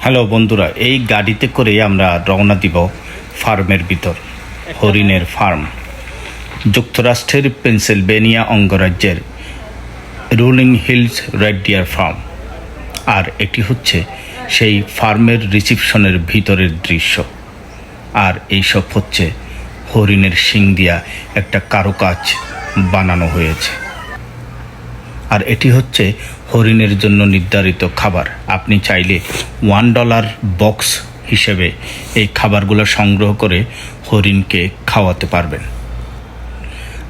Hello বন্ধুরা, এই গাড়িতে করে আমরা রওনা দিব ফার্মের ভিতর। হরিণের ফার্ম যুক্তরাষ্ট্রের পেনসিলভেনিয়া অঙ্গরাজ্যের Rolling Hills Red Deer Farm. আর এটি হচ্ছে সেই ফার্মের রিসিপশনের ভিতরের দৃশ্য। আর এইসব হচ্ছে হরিণের শিং দিয়া একটা কারুকাজ বানানো হয়েছে। আর এটি হচ্ছে হরিণের জন্য নির্ধারিত খাবার। আপনি চাইলে $1 বক্স হিসেবে এই খাবারগুলো সংগ্রহ করে হরিণকে খাওয়াতে পারবেন।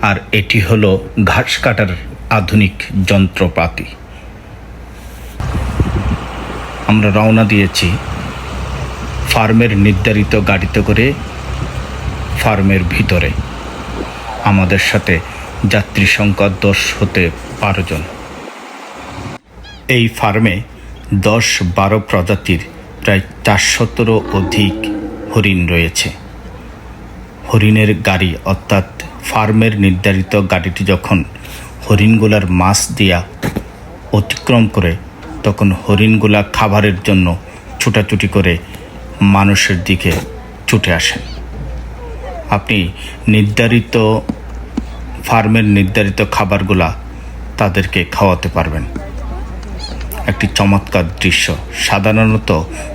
আর এটি হলো ঘাস কাটার আধুনিক যন্ত্রপাতি। আমরা রওনা দিয়েছি ফার্মের নির্ধারিত গাড়িতে করে ফার্মের ভিতরে। আমাদের সাথে যাত্রী সংখ্যা 10 হতে 12 জন। এই ফার্মে 10-12 প্রজাতির প্রায় 400-ও অধিক হরিণ রয়েছে। হরিণের গাড়ি অর্থাৎ ফার্মের নির্ধারিত গাড়িটি যখন হরিণগুলার মাছ দিয়া অতিক্রম করে, তখন হরিণগুলা খাবারের জন্য ছুটাছুটি করে মানুষের দিকে ছুটে আসেন। আপনি নির্ধারিত ফার্মের নির্ধারিত খাবারগুলা তাদেরকে খাওয়াতে পারবেন। একটি চমৎকার দৃশ্য। সাধারণত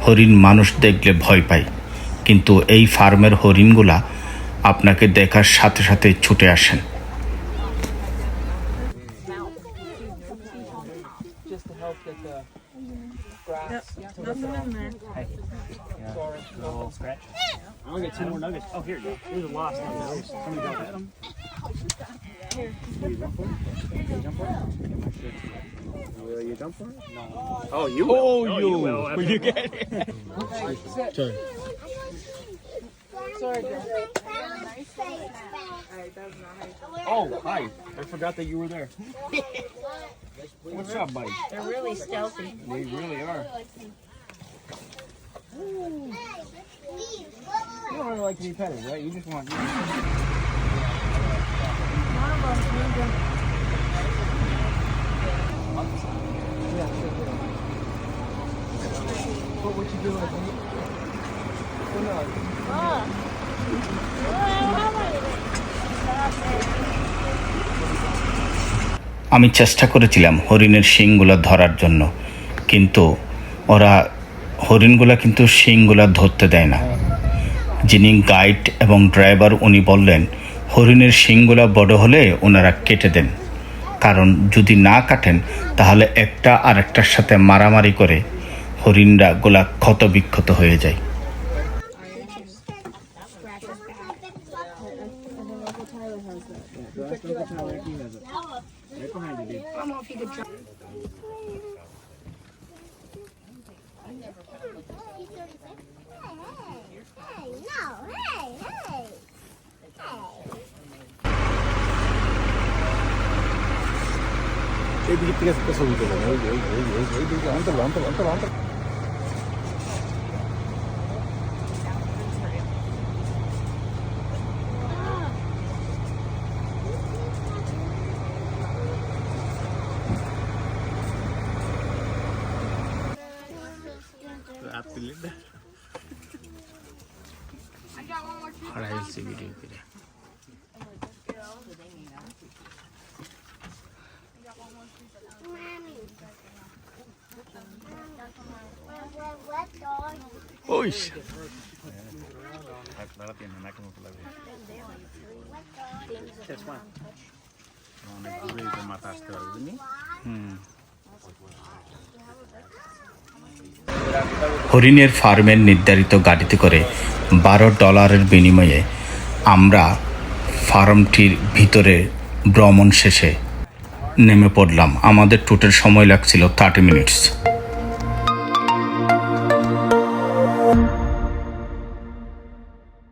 হরিণ মানুষ দেখলে ভয় পায়, কিন্তু এই ফার্মের হরিণগুলা আপনাকে দেখার সাথে সাথে ছুটে আসেন। I'll get 2 more nuggets. Oh, here you go. These are lost nuggets. Somebody got them. You jump for it? You jump for it? Will you jump for it? No. Oh, you will. Oh, you will. Will you get it? Sorry. Sorry, girl. Oh, hi. I forgot that you were there. What's up, buddy? They're really stealthy. They really are. You don't really like to be petted, right? You just want... What would you do like me? আমি চেষ্টা করেছিলাম হরিণের শিংগুলো ধরার জন্য, কিন্তু ওরা হরিণগুলা কিন্তু শিংগুলা ধরতে দেয় না। যিনি গাইড এবং ড্রাইভার উনি বললেন হরিণের শিংগুলা বড় হলে ওনারা কেটে দেন, কারণ যদি না কাটেন তাহলে একটা আরেকটার সাথে মারামারি করে হরিণরা গোলা ক্ষত বিক্ষত হয়ে যায়। হরিণের ফার্মের নির্ধারিত গাড়িতে করে $12 বিনিময়ে আমরা ফার্মটির ভিতরে ভ্রমণ শেষে নেমে পড়লাম। আমাদের টোটাল সময় লাগছিল 30 মিনিটস।